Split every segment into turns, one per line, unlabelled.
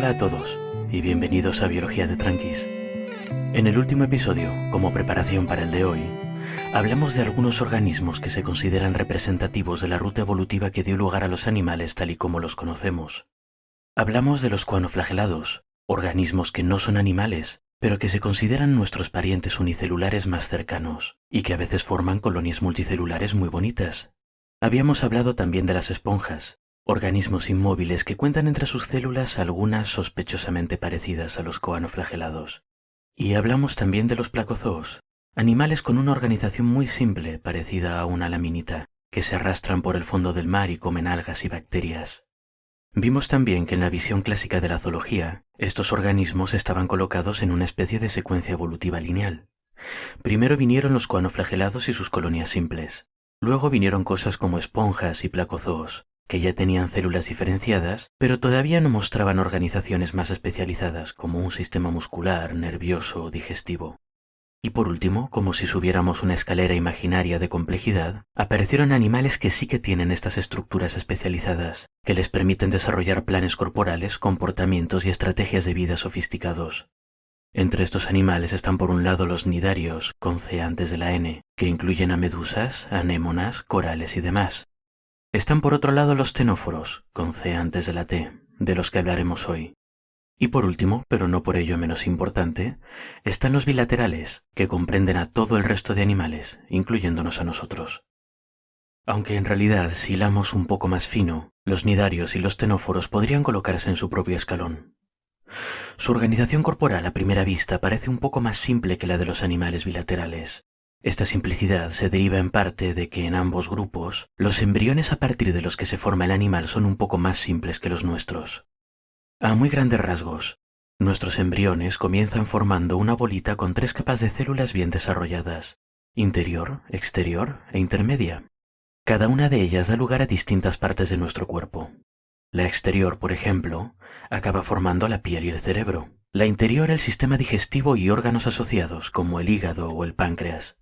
Hola a todos y bienvenidos a Biología de Tranquis. En el último episodio, como preparación para el de hoy, hablamos de algunos organismos que se consideran representativos de la ruta evolutiva que dio lugar a los animales tal y como los conocemos. Hablamos de los coanoflagelados, organismos que no son animales, pero que se consideran nuestros parientes unicelulares más cercanos y que a veces forman colonias multicelulares muy bonitas. Habíamos hablado también de las esponjas, organismos inmóviles que cuentan entre sus células algunas sospechosamente parecidas a los coanoflagelados. Y hablamos también de los placozoos, animales con una organización muy simple parecida a una laminita, que se arrastran por el fondo del mar y comen algas y bacterias. Vimos también que en la visión clásica de la zoología, estos organismos estaban colocados en una especie de secuencia evolutiva lineal. Primero vinieron los coanoflagelados y sus colonias simples. Luego vinieron cosas como esponjas y placozoos, que ya tenían células diferenciadas, pero todavía no mostraban organizaciones más especializadas como un sistema muscular, nervioso o digestivo. Y por último, como si subiéramos una escalera imaginaria de complejidad, aparecieron animales que sí que tienen estas estructuras especializadas, que les permiten desarrollar planes corporales, comportamientos y estrategias de vida sofisticados. Entre estos animales están por un lado los cnidarios, con C antes de la N, que incluyen a medusas, anémonas, corales y demás. Están por otro lado los ctenóforos, con C antes de la T, de los que hablaremos hoy. Y por último, pero no por ello menos importante, están los bilaterales, que comprenden a todo el resto de animales, incluyéndonos a nosotros. Aunque en realidad, si hilamos un poco más fino, los cnidarios y los ctenóforos podrían colocarse en su propio escalón. Su organización corporal a primera vista parece un poco más simple que la de los animales bilaterales. Esta simplicidad se deriva en parte de que en ambos grupos, los embriones a partir de los que se forma el animal son un poco más simples que los nuestros. A muy grandes rasgos, nuestros embriones comienzan formando una bolita con 3 capas de células bien desarrolladas, interior, exterior e intermedia. Cada una de ellas da lugar a distintas partes de nuestro cuerpo. La exterior, por ejemplo, acaba formando la piel y el cerebro. La interior el sistema digestivo y órganos asociados, como el hígado o el páncreas.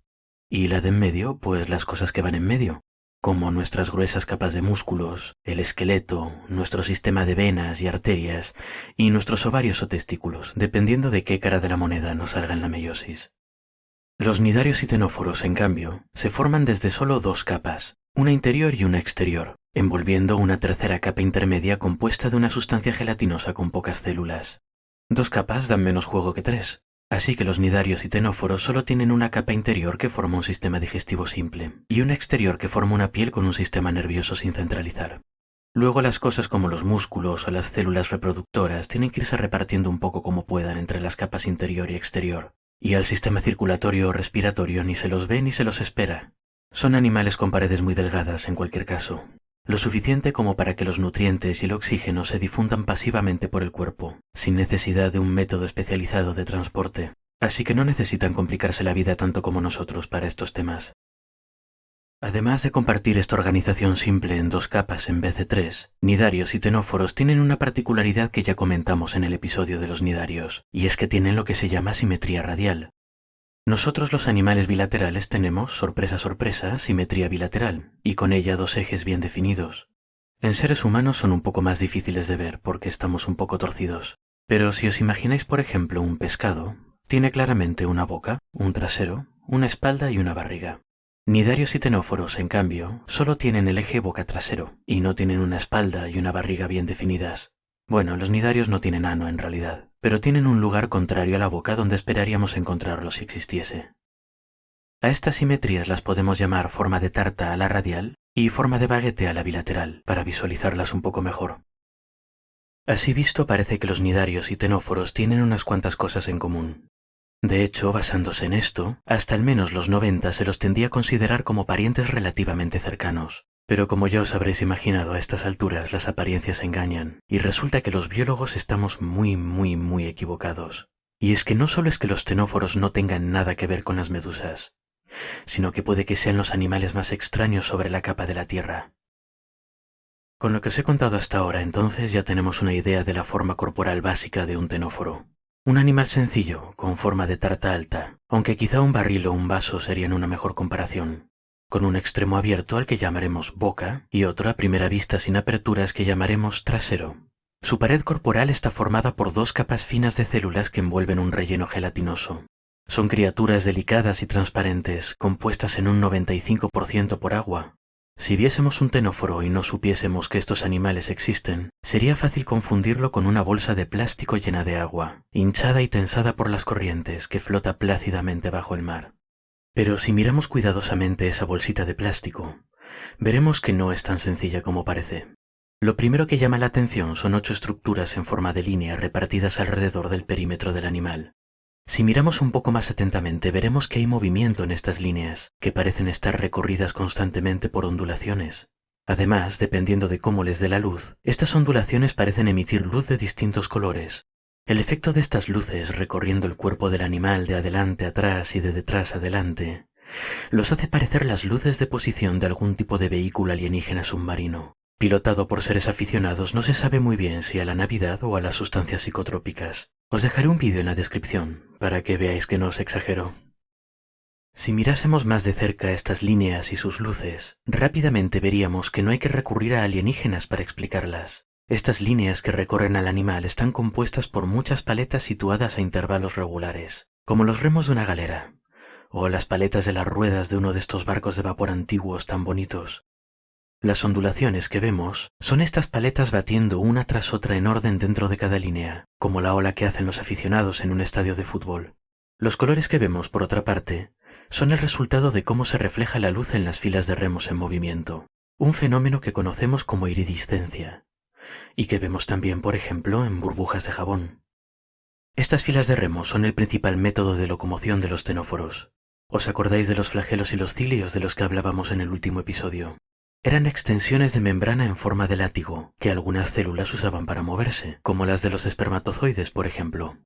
Y la de en medio, pues las cosas que van en medio, como nuestras gruesas capas de músculos, el esqueleto, nuestro sistema de venas y arterias, y nuestros ovarios o testículos, dependiendo de qué cara de la moneda nos salga en la meiosis. Los cnidarios y ctenóforos, en cambio, se forman desde solo 2 capas, una interior y una exterior, envolviendo una tercera capa intermedia compuesta de una sustancia gelatinosa con pocas células. 2 capas dan menos juego que 3. Así que los cnidarios y ctenóforos solo tienen una capa interior que forma un sistema digestivo simple y una exterior que forma una piel con un sistema nervioso sin centralizar. Luego las cosas como los músculos o las células reproductoras tienen que irse repartiendo un poco como puedan entre las capas interior y exterior, y al sistema circulatorio o respiratorio ni se los ve ni se los espera. Son animales con paredes muy delgadas en cualquier caso, lo suficiente como para que los nutrientes y el oxígeno se difundan pasivamente por el cuerpo, sin necesidad de un método especializado de transporte, así que no necesitan complicarse la vida tanto como nosotros para estos temas. Además de compartir esta organización simple en 2 capas en vez de 3, cnidarios y ctenóforos tienen una particularidad que ya comentamos en el episodio de los cnidarios, y es que tienen lo que se llama simetría radial. Nosotros los animales bilaterales tenemos, sorpresa sorpresa, simetría bilateral, y con ella 2 ejes bien definidos. En seres humanos son un poco más difíciles de ver porque estamos un poco torcidos. Pero si os imagináis por ejemplo un pescado, tiene claramente una boca, un trasero, una espalda y una barriga. Cnidarios y ctenóforos, en cambio, solo tienen el eje boca-trasero, y no tienen una espalda y una barriga bien definidas. Bueno, los cnidarios no tienen ano en realidad, pero tienen un lugar contrario a la boca donde esperaríamos encontrarlo si existiese. A estas simetrías las podemos llamar forma de tarta a la radial y forma de baguete a la bilateral, para visualizarlas un poco mejor. Así visto, parece que los cnidarios y ctenóforos tienen unas cuantas cosas en común. De hecho, basándose en esto, hasta al menos los 90 se los tendía a considerar como parientes relativamente cercanos. Pero como ya os habréis imaginado, a estas alturas las apariencias engañan, y resulta que los biólogos estamos muy equivocados. Y es que no solo es que los ctenóforos no tengan nada que ver con las medusas, sino que puede que sean los animales más extraños sobre la capa de la Tierra. Con lo que os he contado hasta ahora, entonces ya tenemos una idea de la forma corporal básica de un ctenóforo. Un animal sencillo, con forma de tarta alta, aunque quizá un barril o un vaso serían una mejor comparación, con un extremo abierto al que llamaremos boca y otro a primera vista sin aperturas que llamaremos trasero. Su pared corporal está formada por dos capas finas de células que envuelven un relleno gelatinoso. Son criaturas delicadas y transparentes, compuestas en un 95% por agua. Si viésemos un tenóforo y no supiésemos que estos animales existen, sería fácil confundirlo con una bolsa de plástico llena de agua, hinchada y tensada por las corrientes, que flota plácidamente bajo el mar. Pero si miramos cuidadosamente esa bolsita de plástico, veremos que no es tan sencilla como parece. Lo primero que llama la atención son 8 estructuras en forma de línea repartidas alrededor del perímetro del animal. Si miramos un poco más atentamente, veremos que hay movimiento en estas líneas, que parecen estar recorridas constantemente por ondulaciones. Además, dependiendo de cómo les dé la luz, estas ondulaciones parecen emitir luz de distintos colores. El efecto de estas luces recorriendo el cuerpo del animal de adelante a atrás y de detrás a adelante, los hace parecer las luces de posición de algún tipo de vehículo alienígena submarino. Pilotado por seres aficionados, no se sabe muy bien si a la Navidad o a las sustancias psicotrópicas. Os dejaré un vídeo en la descripción para que veáis que no os exagero. Si mirásemos más de cerca estas líneas y sus luces, rápidamente veríamos que no hay que recurrir a alienígenas para explicarlas. Estas líneas que recorren al animal están compuestas por muchas paletas situadas a intervalos regulares, como los remos de una galera, o las paletas de las ruedas de uno de estos barcos de vapor antiguos tan bonitos. Las ondulaciones que vemos son estas paletas batiendo una tras otra en orden dentro de cada línea, como la ola que hacen los aficionados en un estadio de fútbol. Los colores que vemos, por otra parte, son el resultado de cómo se refleja la luz en las filas de remos en movimiento, un fenómeno que conocemos como iridiscencia, y que vemos también, por ejemplo, en burbujas de jabón. Estas filas de remos son el principal método de locomoción de los tenóforos. ¿Os acordáis de los flagelos y los cilios de los que hablábamos en el último episodio? Eran extensiones de membrana en forma de látigo, que algunas células usaban para moverse, como las de los espermatozoides, por ejemplo.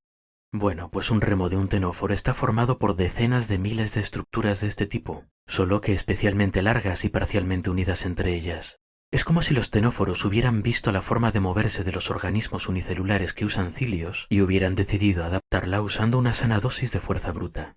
Bueno, pues un remo de un tenóforo está formado por decenas de miles de estructuras de este tipo, solo que especialmente largas y parcialmente unidas entre ellas. Es como si los tenóforos hubieran visto la forma de moverse de los organismos unicelulares que usan cilios y hubieran decidido adaptarla usando una sana dosis de fuerza bruta.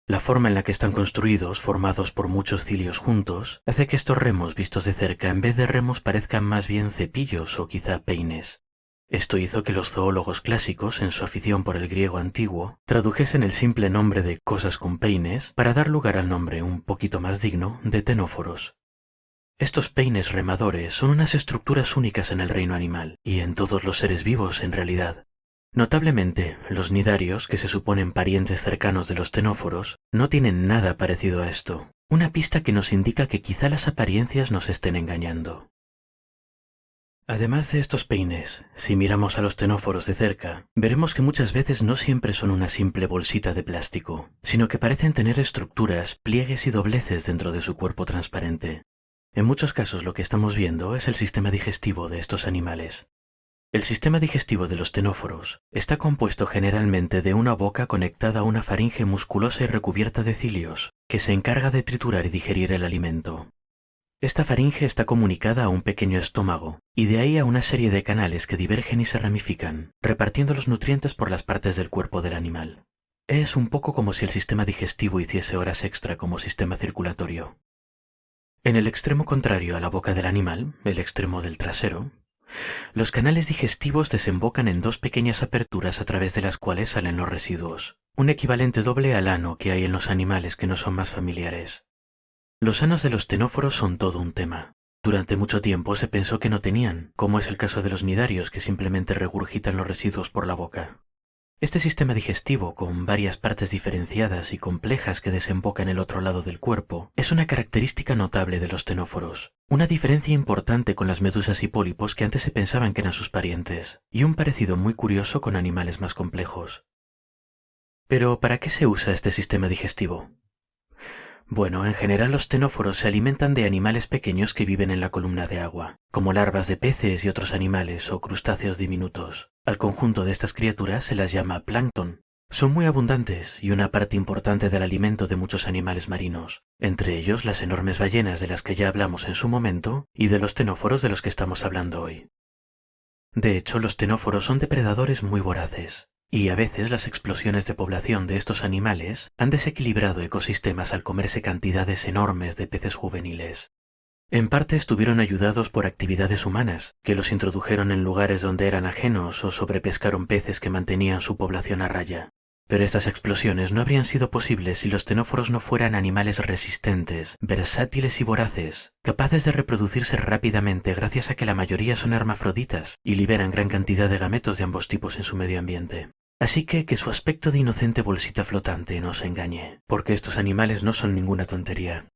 La forma en la que están construidos, formados por muchos cilios juntos, hace que estos remos vistos de cerca en vez de remos parezcan más bien cepillos o quizá peines. Esto hizo que los zoólogos clásicos, en su afición por el griego antiguo, tradujesen el simple nombre de cosas con peines para dar lugar al nombre un poquito más digno de tenóforos. Estos peines remadores son unas estructuras únicas en el reino animal y en todos los seres vivos en realidad. Notablemente, los nidarios, que se suponen parientes cercanos de los tenóforos, no tienen nada parecido a esto, una pista que nos indica que quizá las apariencias nos estén engañando. Además de estos peines, si miramos a los tenóforos de cerca, veremos que muchas veces no siempre son una simple bolsita de plástico, sino que parecen tener estructuras, pliegues y dobleces dentro de su cuerpo transparente. En muchos casos lo que estamos viendo es el sistema digestivo de estos animales. El sistema digestivo de los tenóforos está compuesto generalmente de una boca conectada a una faringe musculosa y recubierta de cilios, que se encarga de triturar y digerir el alimento. Esta faringe está comunicada a un pequeño estómago, y de ahí a una serie de canales que divergen y se ramifican, repartiendo los nutrientes por las partes del cuerpo del animal. Es un poco como si el sistema digestivo hiciese horas extra como sistema circulatorio. En el extremo contrario a la boca del animal, el extremo del trasero, los canales digestivos desembocan en dos pequeñas aperturas a través de las cuales salen los residuos, un equivalente doble al ano que hay en los animales que no son más familiares. Los anos de los tenóforos son todo un tema. Durante mucho tiempo se pensó que no tenían, como es el caso de los nidarios que simplemente regurgitan los residuos por la boca. Este sistema digestivo, con varias partes diferenciadas y complejas que desembocan en el otro lado del cuerpo, es una característica notable de los tenóforos, una diferencia importante con las medusas y pólipos que antes se pensaban que eran sus parientes, y un parecido muy curioso con animales más complejos. Pero, ¿para qué se usa este sistema digestivo? Bueno, en general los tenóforos se alimentan de animales pequeños que viven en la columna de agua, como larvas de peces y otros animales o crustáceos diminutos. Al conjunto de estas criaturas se las llama plancton. Son muy abundantes y una parte importante del alimento de muchos animales marinos, entre ellos las enormes ballenas de las que ya hablamos en su momento y de los tenóforos de los que estamos hablando hoy. De hecho, los tenóforos son depredadores muy voraces. Y a veces las explosiones de población de estos animales han desequilibrado ecosistemas al comerse cantidades enormes de peces juveniles. En parte estuvieron ayudados por actividades humanas, que los introdujeron en lugares donde eran ajenos o sobrepescaron peces que mantenían su población a raya. Pero estas explosiones no habrían sido posibles si los ctenóforos no fueran animales resistentes, versátiles y voraces, capaces de reproducirse rápidamente gracias a que la mayoría son hermafroditas y liberan gran cantidad de gametos de ambos tipos en su medio ambiente. Así que su aspecto de inocente bolsita flotante no se engañe, porque estos animales no son ninguna tontería.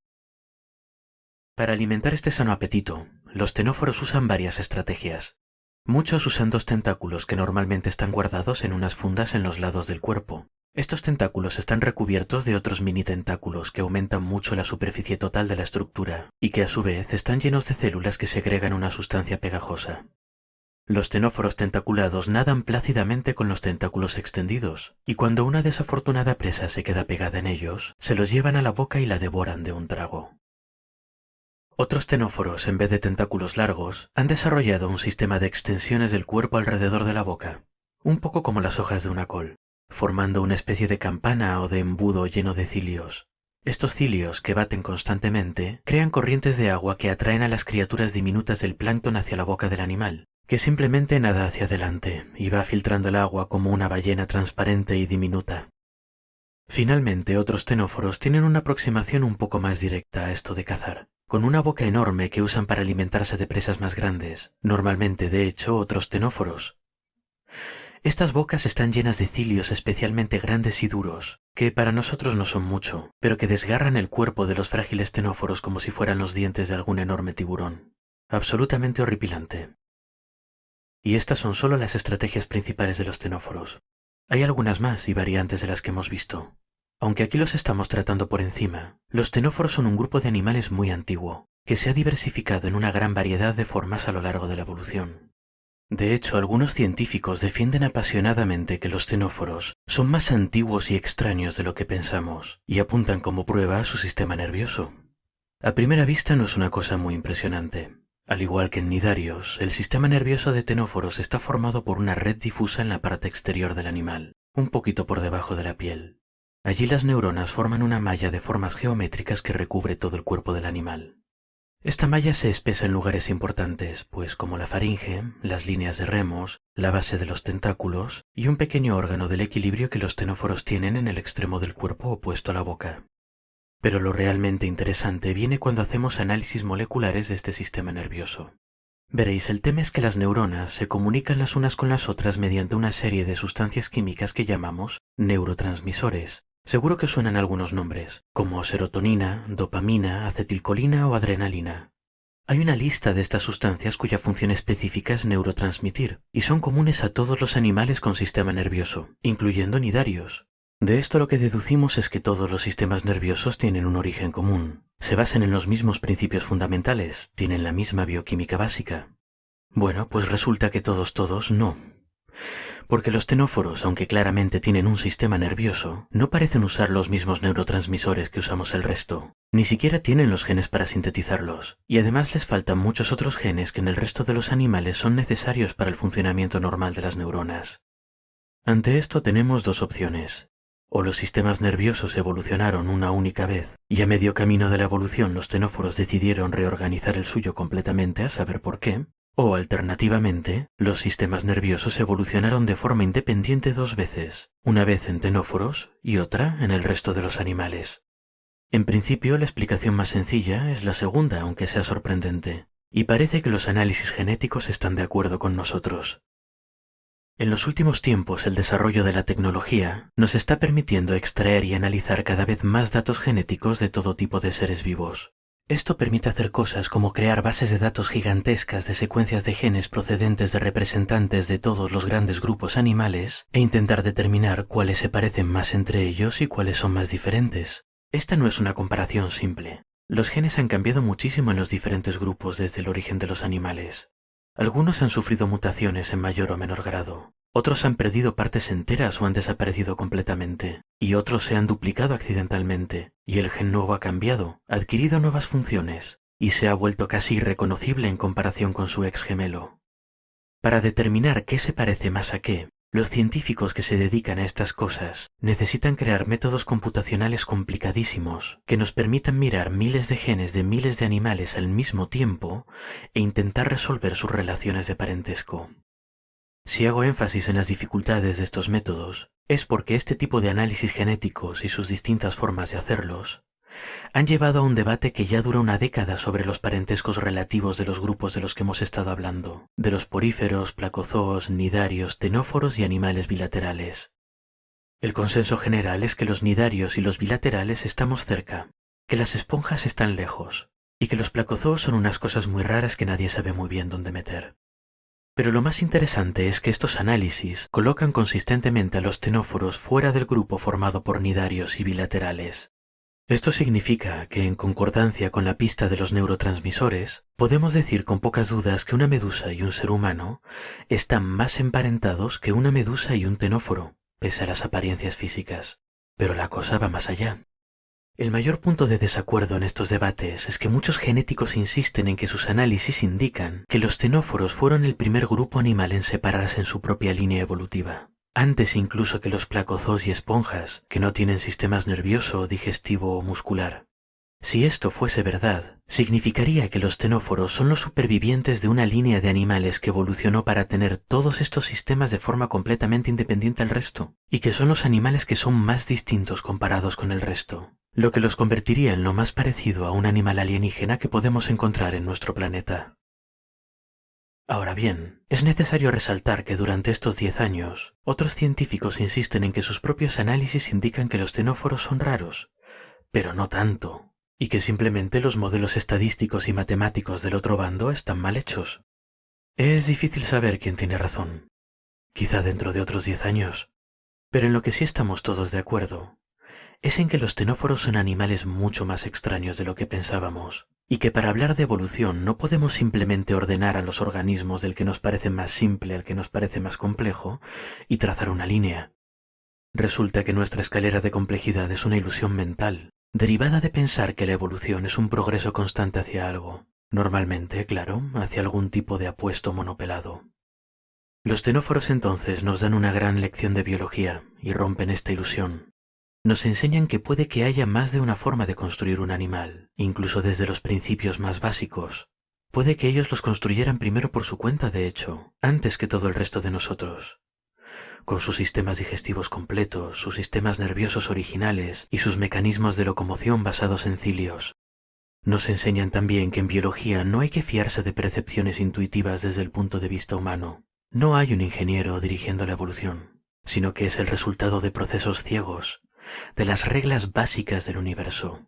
Para alimentar este sano apetito, los ctenóforos usan varias estrategias. Muchos usan dos tentáculos que normalmente están guardados en unas fundas en los lados del cuerpo. Estos tentáculos están recubiertos de otros mini tentáculos que aumentan mucho la superficie total de la estructura y que a su vez están llenos de células que segregan una sustancia pegajosa. Los ctenóforos tentaculados nadan plácidamente con los tentáculos extendidos, y cuando una desafortunada presa se queda pegada en ellos, se los llevan a la boca y la devoran de un trago. Otros ctenóforos, en vez de tentáculos largos, han desarrollado un sistema de extensiones del cuerpo alrededor de la boca, un poco como las hojas de una col, formando una especie de campana o de embudo lleno de cilios. Estos cilios, que baten constantemente, crean corrientes de agua que atraen a las criaturas diminutas del plancton hacia la boca del animal, que simplemente nada hacia adelante y va filtrando el agua como una ballena transparente y diminuta. Finalmente, otros ctenóforos tienen una aproximación un poco más directa a esto de cazar, con una boca enorme que usan para alimentarse de presas más grandes, normalmente de hecho otros ctenóforos. Estas bocas están llenas de cilios especialmente grandes y duros, que para nosotros no son mucho, pero que desgarran el cuerpo de los frágiles ctenóforos como si fueran los dientes de algún enorme tiburón. Absolutamente horripilante. Y estas son solo las estrategias principales de los ctenóforos. Hay algunas más y variantes de las que hemos visto. Aunque aquí los estamos tratando por encima, los ctenóforos son un grupo de animales muy antiguo, que se ha diversificado en una gran variedad de formas a lo largo de la evolución. De hecho, algunos científicos defienden apasionadamente que los ctenóforos son más antiguos y extraños de lo que pensamos, y apuntan como prueba a su sistema nervioso. A primera vista no es una cosa muy impresionante. Al igual que en nidarios, el sistema nervioso de ctenóforos está formado por una red difusa en la parte exterior del animal, un poquito por debajo de la piel. Allí las neuronas forman una malla de formas geométricas que recubre todo el cuerpo del animal. Esta malla se espesa en lugares importantes, pues como la faringe, las líneas de remos, la base de los tentáculos y un pequeño órgano del equilibrio que los ctenóforos tienen en el extremo del cuerpo opuesto a la boca. Pero lo realmente interesante viene cuando hacemos análisis moleculares de este sistema nervioso. Veréis, el tema es que las neuronas se comunican las unas con las otras mediante una serie de sustancias químicas que llamamos neurotransmisores. Seguro que suenan algunos nombres, como serotonina, dopamina, acetilcolina o adrenalina. Hay una lista de estas sustancias cuya función específica es neurotransmitir, y son comunes a todos los animales con sistema nervioso, incluyendo nidarios. De esto lo que deducimos es que todos los sistemas nerviosos tienen un origen común, se basan en los mismos principios fundamentales, tienen la misma bioquímica básica. Bueno, pues resulta que todos no. Porque los ctenóforos, aunque claramente tienen un sistema nervioso, no parecen usar los mismos neurotransmisores que usamos el resto. Ni siquiera tienen los genes para sintetizarlos, y además les faltan muchos otros genes que en el resto de los animales son necesarios para el funcionamiento normal de las neuronas. Ante esto tenemos dos opciones. O los sistemas nerviosos evolucionaron una única vez, y a medio camino de la evolución los ctenóforos decidieron reorganizar el suyo completamente a saber por qué, o alternativamente, los sistemas nerviosos evolucionaron de forma independiente dos veces, una vez en ctenóforos y otra en el resto de los animales. En principio, la explicación más sencilla es la segunda, aunque sea sorprendente, y parece que los análisis genéticos están de acuerdo con nosotros. En los últimos tiempos, el desarrollo de la tecnología nos está permitiendo extraer y analizar cada vez más datos genéticos de todo tipo de seres vivos. Esto permite hacer cosas como crear bases de datos gigantescas de secuencias de genes procedentes de representantes de todos los grandes grupos animales e intentar determinar cuáles se parecen más entre ellos y cuáles son más diferentes. Esta no es una comparación simple. Los genes han cambiado muchísimo en los diferentes grupos desde el origen de los animales. Algunos han sufrido mutaciones en mayor o menor grado. Otros han perdido partes enteras o han desaparecido completamente, y otros se han duplicado accidentalmente, y el gen nuevo ha cambiado, ha adquirido nuevas funciones, y se ha vuelto casi irreconocible en comparación con su ex gemelo. Para determinar qué se parece más a qué, Los científicos que se dedican a estas cosas necesitan crear métodos computacionales complicadísimos que nos permitan mirar miles de genes de miles de animales al mismo tiempo e intentar resolver sus relaciones de parentesco. Si hago énfasis en las dificultades de estos métodos, es porque este tipo de análisis genéticos y sus distintas formas de hacerlos han llevado a un debate que ya dura una década sobre los parentescos relativos de los grupos de los que hemos estado hablando, de los poríferos, placozoos, nidarios, ctenóforos y animales bilaterales. El consenso general es que los nidarios y los bilaterales estamos cerca, que las esponjas están lejos, y que los placozoos son unas cosas muy raras que nadie sabe muy bien dónde meter. Pero lo más interesante es que estos análisis colocan consistentemente a los ctenóforos fuera del grupo formado por nidarios y bilaterales. Esto significa que, en concordancia con la pista de los neurotransmisores, podemos decir con pocas dudas que una medusa y un ser humano están más emparentados que una medusa y un ctenóforo, pese a las apariencias físicas. Pero la cosa va más allá. El mayor punto de desacuerdo en estos debates es que muchos genéticos insisten en que sus análisis indican que los ctenóforos fueron el primer grupo animal en separarse en su propia línea evolutiva, antes incluso que los placozoos y esponjas, que no tienen sistemas nervioso, digestivo o muscular. Si esto fuese verdad, significaría que los ctenóforos son los supervivientes de una línea de animales que evolucionó para tener todos estos sistemas de forma completamente independiente al resto, y que son los animales que son más distintos comparados con el resto, lo que los convertiría en lo más parecido a un animal alienígena que podemos encontrar en nuestro planeta. Ahora bien, es necesario resaltar que durante estos 10 años, otros científicos insisten en que sus propios análisis indican que los ctenóforos son raros, pero no tanto, y que simplemente los modelos estadísticos y matemáticos del otro bando están mal hechos. Es difícil saber quién tiene razón, quizá dentro de otros 10 años, pero en lo que sí estamos todos de acuerdo es en que los ctenóforos son animales mucho más extraños de lo que pensábamos, y que para hablar de evolución no podemos simplemente ordenar a los organismos del que nos parece más simple al que nos parece más complejo y trazar una línea. Resulta que nuestra escalera de complejidad es una ilusión mental, derivada de pensar que la evolución es un progreso constante hacia algo, normalmente, claro, hacia algún tipo de apuesto monopelado. Los ctenóforos entonces nos dan una gran lección de biología y rompen esta ilusión. Nos enseñan que puede que haya más de una forma de construir un animal, incluso desde los principios más básicos. Puede que ellos los construyeran primero por su cuenta, de hecho, antes que todo el resto de nosotros, con sus sistemas digestivos completos, sus sistemas nerviosos originales y sus mecanismos de locomoción basados en cilios. Nos enseñan también que en biología no hay que fiarse de percepciones intuitivas desde el punto de vista humano. No hay un ingeniero dirigiendo la evolución, sino que es el resultado de procesos ciegos, de las reglas básicas del universo.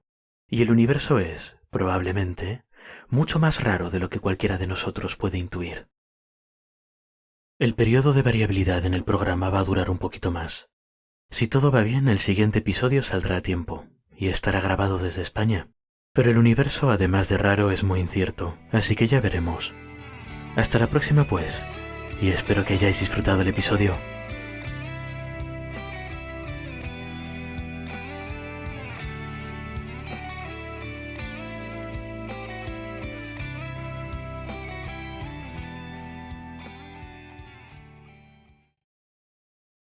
Y el universo es, probablemente, mucho más raro de lo que cualquiera de nosotros puede intuir. El periodo de variabilidad en el programa va a durar un poquito más. Si todo va bien, el siguiente episodio saldrá a tiempo, y estará grabado desde España. Pero el universo, además de raro, es muy incierto, así que ya veremos. Hasta la próxima pues, y espero que hayáis disfrutado el episodio.